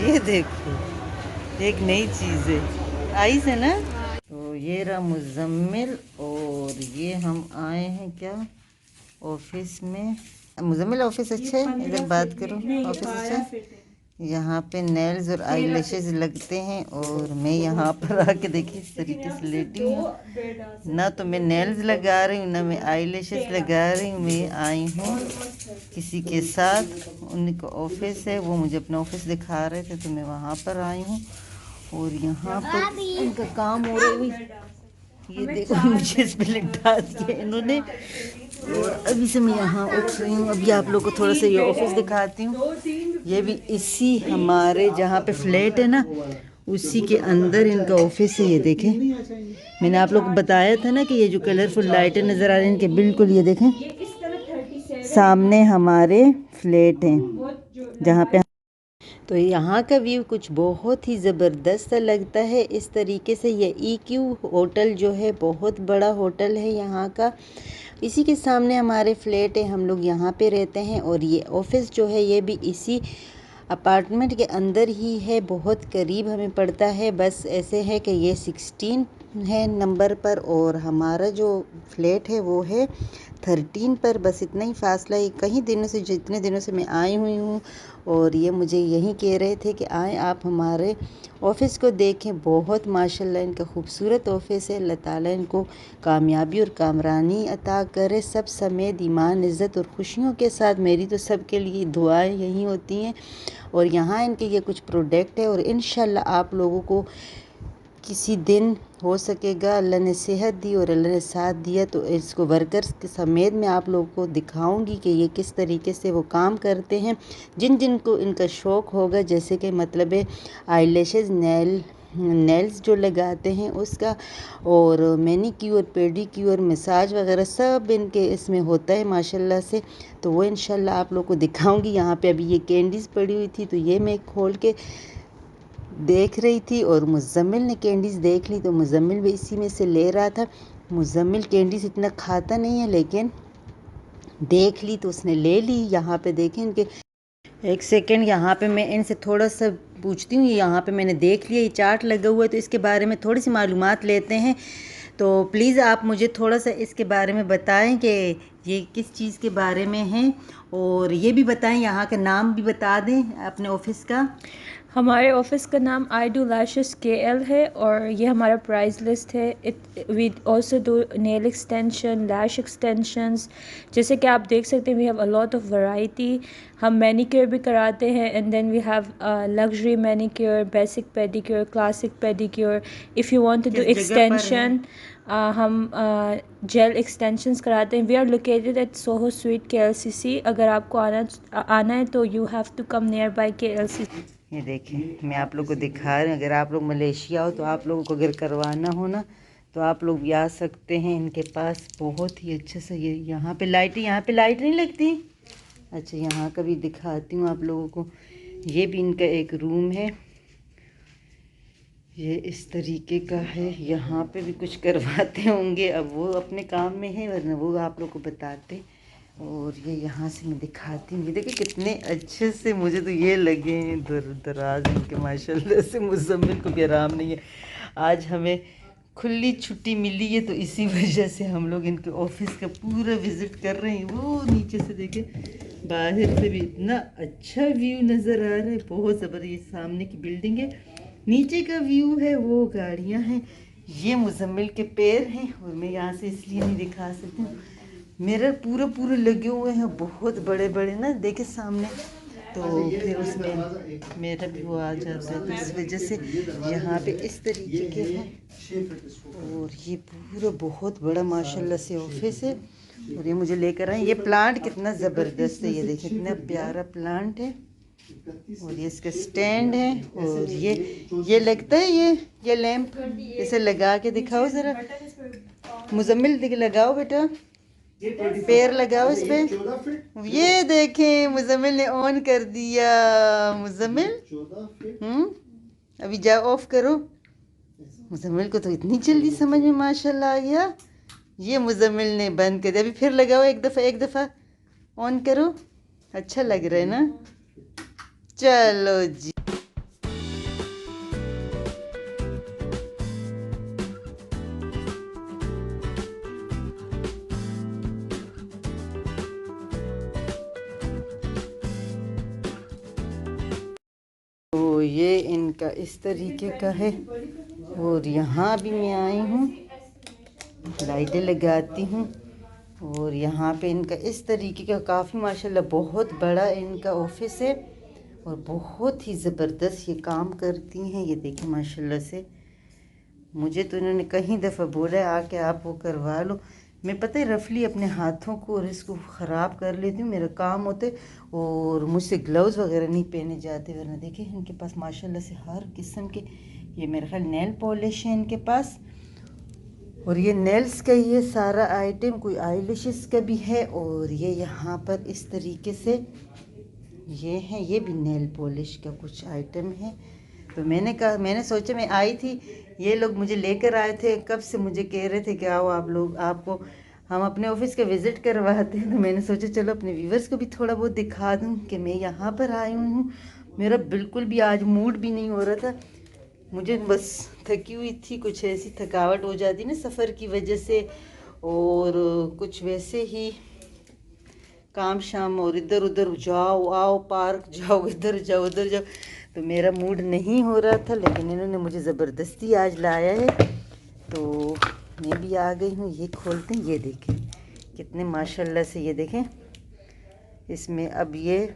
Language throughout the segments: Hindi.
ये देखो, एक नई चीज़ है, आइस है ना। तो ये रहा मुजम्मिल, और ये हम आए हैं क्या ऑफिस में। मुजम्मिल ऑफिस अच्छा है, अगर बात करो ऑफिस अच्छा है। यहाँ पे नेल्स और आई लैशेज लगते हैं, और मैं यहाँ पर आके देखिए इस तरीके से लेटी हूँ ना। तो मैं नेल्स लगा रही हूँ ना मैं आई लैशेज लगा रही हूँ। मैं आई हूँ किसी के साथ, उनका ऑफिस है, वो मुझे अपना ऑफिस दिखा रहे थे तो मैं वहाँ पर आई हूँ। और यहाँ पर इनका काम हो रहा है। ये देखो मुझे इस पे लिटा दिया इन्होंने, और अभी से मैं यहाँ उठ रही हूँ। अभी आप लोग को थोड़ा सा ये ऑफिस दिखाती हूँ। ये भी इसी हमारे जहाँ पे फ्लैट है ना, उसी के अंदर इनका ऑफिस है। ये देखें, मैंने आप लोग को बताया था ना कि ये जो कलरफुल लाइटें नज़र आ रही हैं इनके, बिल्कुल ये देखें सामने हमारे फ्लैट हैं जहाँ पे। तो यहाँ का व्यू कुछ बहुत ही ज़बरदस्त लगता है इस तरीके से। ये EQ होटल जो है बहुत बड़ा होटल है यहाँ का, इसी के सामने हमारे फ्लैट है, हम लोग यहाँ पे रहते हैं। और ये ऑफिस जो है ये भी इसी अपार्टमेंट के अंदर ही है, बहुत करीब हमें पड़ता है। बस ऐसे है कि ये 16 है नंबर पर, और हमारा जो फ्लैट है वो है 13 पर। बस इतना ही फासला है। कई दिनों से, जितने दिनों से मैं आई हुई हूँ, और ये मुझे यही कह रहे थे कि आएँ आप हमारे ऑफ़िस को देखें। बहुत माशाल्लाह इनका खूबसूरत ऑफ़िस है। अल्लाह ताला इनको कामयाबी और कामरानी अता करे, सब समेत ईमान, इज़्ज़त और खुशियों के साथ। मेरी तो सब के लिए दुआएं यही होती हैं। और यहाँ इनके ये कुछ प्रोडक्ट है, और इंशाल्लाह आप लोगों को किसी दिन हो सकेगा, अल्लाह ने सेहत दी और अल्लाह ने साथ दिया तो इसको वर्कर्स के समेत मैं आप लोगों को दिखाऊंगी कि ये किस तरीके से वो काम करते हैं। जिन जिन को इनका शौक़ होगा, जैसे कि मतलब है आई लैशेज़, नेल्स जो लगाते हैं उसका, और मैनीक्योर, पेडीक्योर, मसाज वगैरह सब इनके इसमें होता है माशाल्लाह से। तो वो इंशाल्लाह आप लोग को दिखाऊंगी। यहाँ पे अभी ये कैंडीज़ पड़ी हुई थी तो ये मैं खोल के देख रही थी, और मुज़म्मिल ने कैंडीज़ देख ली तो मुज़म्मिल भी इसी में से ले रहा था। मुज़म्मिल कैंडीज़ इतना खाता नहीं है, लेकिन देख ली तो उसने ले ली। यहाँ पे देखें इनके, एक सेकंड यहाँ पे मैं इनसे थोड़ा सा पूछती हूँ। यहाँ पे मैंने देख लिया ये चार्ट लगा हुआ है, तो इसके बारे में थोड़ी सी मालूमात लेते हैं। तो प्लीज़ आप मुझे थोड़ा सा इसके बारे में बताएं कि ये किस चीज़ के बारे में है, और ये भी बताएं, यहाँ का नाम भी बता दें अपने ऑफिस का। हमारे ऑफिस का नाम आई डू लैशेस KL है, और ये हमारा प्राइस लिस्ट है। We also do nail extension, lash extensions. जैसे कि आप देख सकते हैं, we have a lot of variety. हम मैनीक्योर भी कराते हैं, and then we have luxury manicure, basic pedicure, classic pedicure. If you want to do extension, हम जेल एक्सटेंशंस कराते हैं। We are located at Soho suite KLCC। अगर आपको आना है तो you have to come near by KLCC। ये देखें, मैं आप लोग को दिखा रही हूँ। अगर आप लोग मलेशिया हो तो आप लोगों को अगर करवाना हो ना, तो आप लोग भी आ सकते हैं इनके पास। बहुत ही अच्छा सा ये यहाँ पे लाइट नहीं लगती। अच्छा, यहाँ का भी दिखाती हूँ आप लोगों को। ये भी इनका एक रूम है, ये इस तरीके का है। यहाँ पे भी कुछ करवाते होंगे, अब वो अपने काम में है, वरना वो आप लोग को बताते। और ये यहाँ से मैं दिखाती हूँ। ये देखिए कितने अच्छे से मुझे तो ये लगे हैं दराज इनके माशाल्लाह से। मुज़म्मिल को भी आराम नहीं है, आज हमें खुली छुट्टी मिली है, तो इसी वजह से हम लोग इनके ऑफिस का पूरा विज़िट कर रहे हैं। वो नीचे से देखें, बाहर से भी इतना अच्छा व्यू नज़र आ रहा है, बहुत ज़बरदस्त। सामने की बिल्डिंग है, नीचे का व्यू है, वो गाड़ियाँ हैं। ये मुज़म्मिल के पैर हैं, और मैं यहाँ से इसलिए नहीं दिखा सकती हूँ, मिरर पूरे लगे हुए हैं, बहुत बड़े बड़े ना, देखे सामने, तो फिर उसमें मेरा भी वो आ जाता है, तो इस वजह से यहाँ पे इस तरीके के हैं। और ये पूरा बहुत बड़ा माशाल्लाह से ऑफिस है, और ये मुझे लेकर आए। ये प्लांट कितना ज़बरदस्त है, ये देखिए इतना प्यारा प्लांट है। और ये इसका स्टैंड है, और ये लगता है ये लैंप इसे लगा के दिखाओ ज़रा। मुज़म्मिल दिख लगाओ बेटा, पैर लगाओ इस पे। ये देखें मुज़म्मिल ने ऑन कर दिया। मुज़म्मिल अभी जाओ ऑफ करो। मुज़म्मिल को तो इतनी जल्दी समझ में माशाल्लाह आ गया। ये मुज़म्मिल ने बंद कर दिया, अभी फिर लगाओ, एक दफ़ा ऑन करो। अच्छा लग रहा है ना, चलो जी। ये इनका इस तरीके का है। और यहाँ भी मैं आई हूँ, लाइटें लगाती हूँ। और यहाँ पे इनका इस तरीके का काफ़ी माशाल्लाह बहुत बड़ा इनका ऑफिस है और बहुत ही ज़बरदस्त ये काम करती हैं। ये देखिए माशाल्लाह से, मुझे तो इन्होंने कई दफ़ा बोला है आके आप वो करवा लो। मैं पता है रफली अपने हाथों को और इसको ख़राब कर लेती हूँ, मेरा काम होते और मुझसे ग्लव्स वगैरह नहीं पहने जाते। वरना देखिए इनके पास माशाल्लाह से हर किस्म के, ये मेरा ख्याल नेल पॉलिश है इनके पास। और ये नेल्स का ये सारा आइटम, कोई आईलैशेस का भी है। और ये यहाँ पर इस तरीके से ये है, ये भी नेल पॉलिश का कुछ आइटम है। तो मैंने कहा, मैंने सोचा, मैं आई थी, ये लोग मुझे लेकर आए थे, कब से मुझे कह रहे थे कि आओ आप लोग, आपको हम अपने ऑफिस का विज़िट करवाते हैं। तो मैंने सोचा चलो अपने व्यूवर्स को भी थोड़ा बहुत दिखा दूँ कि मैं यहाँ पर आई हूँ। मेरा बिल्कुल भी आज मूड भी नहीं हो रहा था, मुझे बस थकी हुई थी, कुछ ऐसी थकावट हो जाती ना सफ़र की वजह से, और कुछ वैसे ही काम शाम, और इधर उधर जाओ आओ, पार्क जाओ, इधर जाओ उधर जाओ, तो मेरा मूड नहीं हो रहा था। लेकिन इन्होंने मुझे ज़बरदस्ती आज लाया है तो मैं भी आ गई हूँ। ये खोलते हैं, ये देखें कितने माशाल्लाह से, ये देखें इसमें, अब ये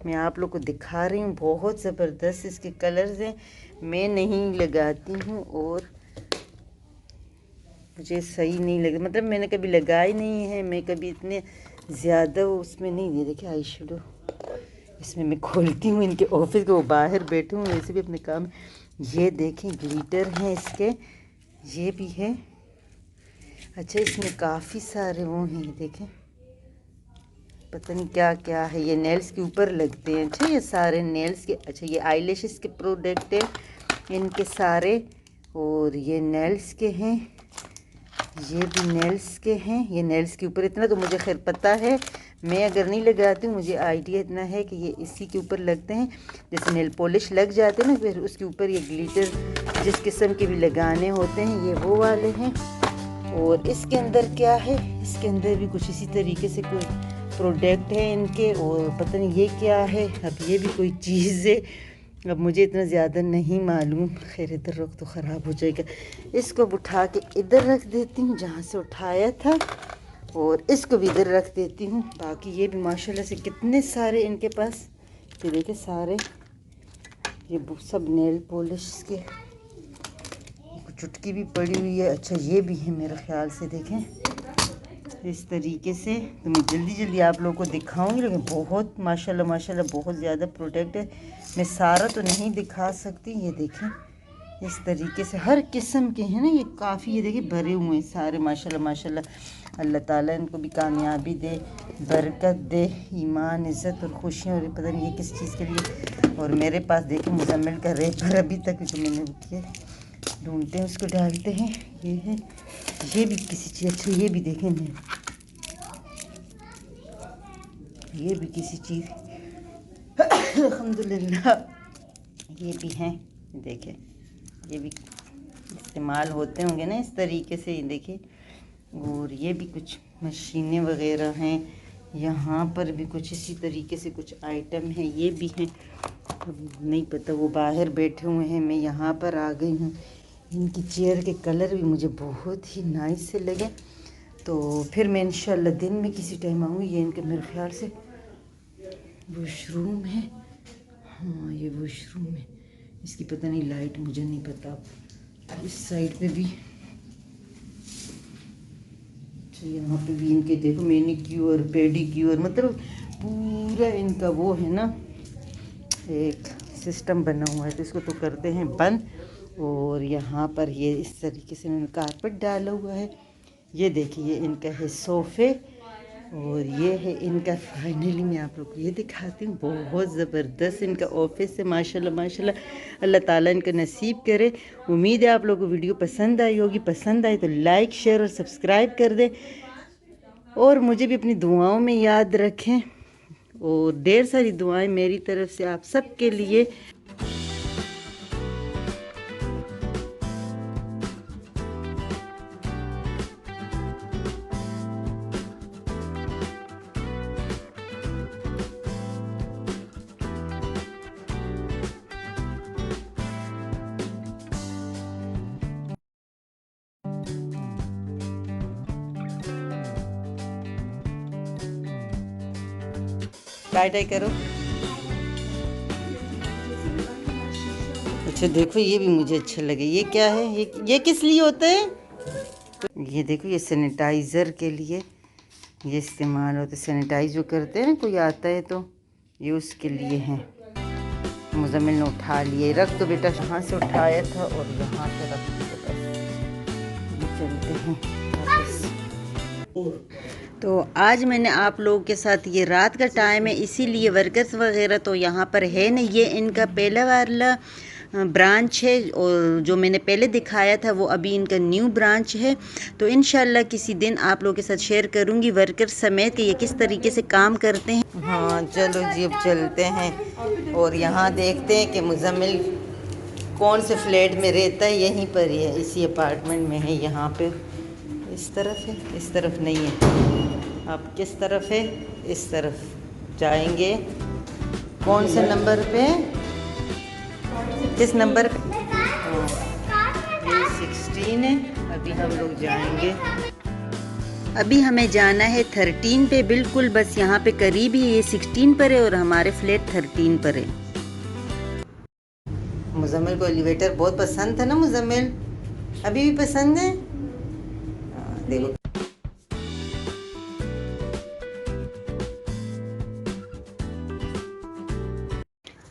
मैं आप लोग को दिखा रही हूँ, बहुत ज़बरदस्त इसके कलर्स हैं। मैं नहीं लगाती हूँ और मुझे सही नहीं लगे, मतलब मैंने कभी लगाई नहीं है, मैं कभी इतने ज़्यादा उसमें नहीं। ये देखिए आई शेडो इसमें मैं खोलती हूँ इनके ऑफिस को, वो बाहर बैठे हूँ वैसे भी अपने काम। ये देखें ग्लिटर हैं इसके, ये भी है। अच्छा इसमें काफ़ी सारे वो हैं, ये देखें पता नहीं क्या क्या है, ये नेल्स के ऊपर लगते हैं। अच्छा ये सारे नेल्स के, अच्छा ये आईलैशेस के प्रोडक्ट हैं इनके सारे, और ये नेल्स के हैं, ये भी नेल्स के हैं। ये नेल्स के ऊपर, इतना तो मुझे खैर पता है, मैं अगर नहीं लगाती हूँ मुझे आइडिया इतना है कि ये इसी के ऊपर लगते हैं, जैसे नेल पॉलिश लग जाते हैं ना, फिर उसके ऊपर ये ग्लिटर जिस किस्म के भी लगाने होते हैं, ये वो वाले हैं। और इसके अंदर क्या है, इसके अंदर भी कुछ इसी तरीके से कोई प्रोडक्ट है इनके, और पता नहीं ये क्या है, अब ये भी कोई चीज़ है, अब मुझे इतना ज़्यादा नहीं मालूम। खैर इधर रख तो ख़राब हो जाएगा, इसको अब उठा के इधर रख देती हूँ जहाँ से उठाया था, और इसको भी इधर रख देती हूँ। बाकी ये भी माशाल्लाह से कितने सारे इनके पास, ये देखिए सारे ये सब नेल पॉलिश के, चुटकी भी पड़ी हुई है। अच्छा ये भी है मेरे ख्याल से, देखें इस तरीके से। तो मैं जल्दी जल्दी आप लोगों को दिखाऊंगी, लेकिन बहुत माशाल्लाह माशाल्लाह बहुत ज़्यादा प्रोडक्ट है, मैं सारा तो नहीं दिखा सकती। ये देखें इस तरीके से हर किस्म के हैं ना, ये काफ़ी, ये देखिए भरे हुए हैं सारे माशाल्लाह माशाल्लाह। अल्लाह ताला इनको भी कामयाबी दे, बरकत दे, ईमान इज़्ज़त और खुशियाँ। और पता नहीं ये किस चीज़ के लिए। और मेरे पास देखें मुजम्मिल का रेपर अभी तक जो मैंने किया, ढूंढते हैं उसको डालते हैं। ये है, ये भी किसी चीज़, अच्छा ये भी देखें मैं, ये भी किसी चीज़ अल्हम्दुलिल्लाह, ये भी हैं, देखें ये भी इस्तेमाल होते होंगे ना इस तरीके से, ये देखिए। और ये भी कुछ मशीनें वगैरह हैं, यहाँ पर भी कुछ इसी तरीके से कुछ आइटम हैं, ये भी हैं, नहीं पता, वो बाहर बैठे हुए हैं, मैं यहाँ पर आ गई हूँ। इनकी चेयर के कलर भी मुझे बहुत ही नाइस से लगे, तो फिर मैं इंशाल्लाह दिन में किसी टाइम आऊँगी। ये इनके मेरे ख्याल से वॉशरूम है, हाँ ये वॉशरूम है, इसकी पता नहीं लाइट मुझे नहीं पता। इस साइड पे भी, अच्छा यहाँ पे भी इनके देखो मैनीक्योर पेडीक्योर, मतलब पूरा इनका वो है ना एक सिस्टम बना हुआ है, तो इसको तो करते हैं बंद। और यहाँ पर ये इस तरीके से इन्होंने कारपेट डाला हुआ है। ये देखिए इनका है सोफ़े, और ये है इनका, फाइनली मैं आप लोग को ये दिखाती हूँ, बहुत ज़बरदस्त इनका ऑफिस है माशाल्लाह माशाल्लाह। अल्लाह ताला इनका नसीब करे। उम्मीद है आप लोगों को वीडियो पसंद आई होगी, पसंद आई तो लाइक शेयर और सब्सक्राइब कर दें, और मुझे भी अपनी दुआओं में याद रखें, और ढेर सारी दुआएं मेरी तरफ से आप सबके लिए। टाई टाई करो। अच्छा देखो ये भी मुझे अच्छा लगे। ये क्या है? ये किस लिए होता है? ये देखो ये सैनिटाइज़र के लिए ये इस्तेमाल होता है। सैनिटाइज जो करते हैं ना कोई आता है तो ये उसके लिए है। मुज़म्मिल ने उठा लिए। रख तो बेटा, यहाँ से उठाया था और यहाँ पे रख दिया। चलते हैं वापस। तो आज मैंने आप लोगों के साथ, ये रात का टाइम है इसीलिए वर्कर्स वगैरह तो यहाँ पर है नहीं। ये इनका पहला वाला ब्रांच है और जो मैंने पहले दिखाया था वो अभी इनका न्यू ब्रांच है। तो इंशाल्लाह किसी दिन आप लोगों के साथ शेयर करूँगी वर्कर समेत कि ये किस तरीके से काम करते हैं। हाँ चलो जी अब चलते हैं और यहाँ देखते हैं कि मुज़म्मिल कौन से फ्लैट में रहता है। यहीं पर ही है, इसी अपार्टमेंट में है। यहाँ पे इस तरफ है, इस तरफ नहीं है। अब किस तरफ है? इस तरफ जाएंगे। कौन से नंबर पे? किस नंबर पे? ये 16 है। अभी हम लोग जाएंगे। अभी हमें जाना है 13 पे, बिल्कुल बस यहाँ पे करीब ही। ये 16 पर है और हमारे फ्लैट 13 पर है। मुज़म्मिल को एलिवेटर बहुत पसंद था ना मुज़म्मिल? अभी भी पसंद है? देखो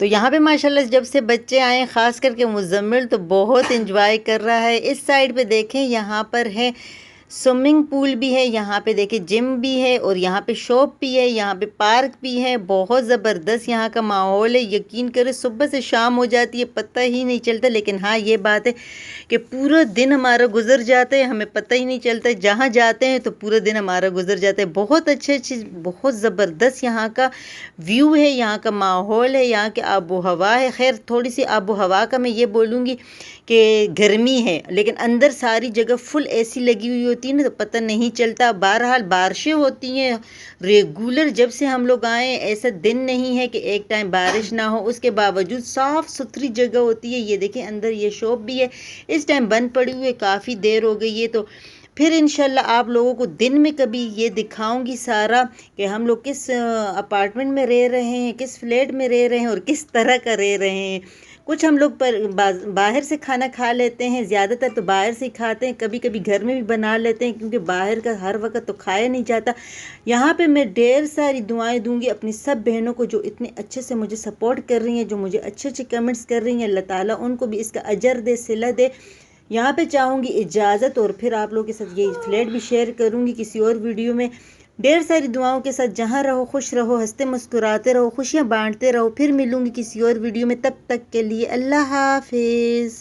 तो यहाँ पे माशाल्लाह जब से बच्चे आए, ख़ास करके मुज़म्मिल तो बहुत इंजॉय कर रहा है। इस साइड पे देखें, यहाँ पर है स्विमिंग पूल भी है, यहाँ पे देखें जिम भी है और यहाँ पे शॉप भी है, यहाँ पे पार्क भी है। बहुत ज़बरदस्त यहाँ का माहौल है। यकीन करें सुबह से शाम हो जाती है पता ही नहीं चलता। लेकिन हाँ ये बात है कि पूरा दिन हमारा गुजर जाता है, हमें पता ही नहीं चलता। जहाँ जाते हैं तो पूरा दिन हमारा गुजर जाता है। बहुत अच्छे बहुत ज़बरदस्त यहाँ का व्यू है, यहाँ का माहौल है, यहाँ की आबो हवा है। खैर थोड़ी सी आबो हवा का मैं ये बोलूँगी कि गर्मी है, लेकिन अंदर सारी जगह फुल एसी लगी हुई होती है ना, तो पता नहीं चलता। बहरहाल बारिशें होती हैं रेगुलर। जब से हम लोग आए ऐसा दिन नहीं है कि एक टाइम बारिश ना हो। उसके बावजूद साफ़ सुथरी जगह होती है। ये देखें अंदर ये शॉप भी है, इस टाइम बंद पड़ी हुई है, काफ़ी देर हो गई है। तो फिर इंशाल्लाह आप लोगों को दिन में कभी ये दिखाऊंगी सारा कि हम लोग किस अपार्टमेंट में रह रहे हैं, किस फ्लैट में रह रहे हैं और किस तरह का रह रहे हैं। कुछ हम लोग बाहर से खाना खा लेते हैं, ज़्यादातर तो बाहर से ही खाते हैं। कभी कभी घर में भी बना लेते हैं क्योंकि बाहर का हर वक्त तो खाया नहीं जाता। यहाँ पे मैं ढेर सारी दुआएं दूंगी अपनी सब बहनों को जो इतने अच्छे से मुझे सपोर्ट कर रही हैं, जो मुझे अच्छे अच्छे कमेंट्स कर रही हैं। अल्लाह ताला उनको भी इसका अजर दे, सिला दे। यहाँ पे चाहूँगी इजाज़त और फिर आप लोगों के साथ ये फ्लैट भी शेयर करूँगी किसी और वीडियो में। ढेर सारी दुआओं के साथ जहाँ रहो खुश रहो, हंसते मुस्कुराते रहो, खुशियाँ बांटते रहो। फिर मिलूँगी किसी और वीडियो में, तब तक के लिए अल्लाह हाफिज़।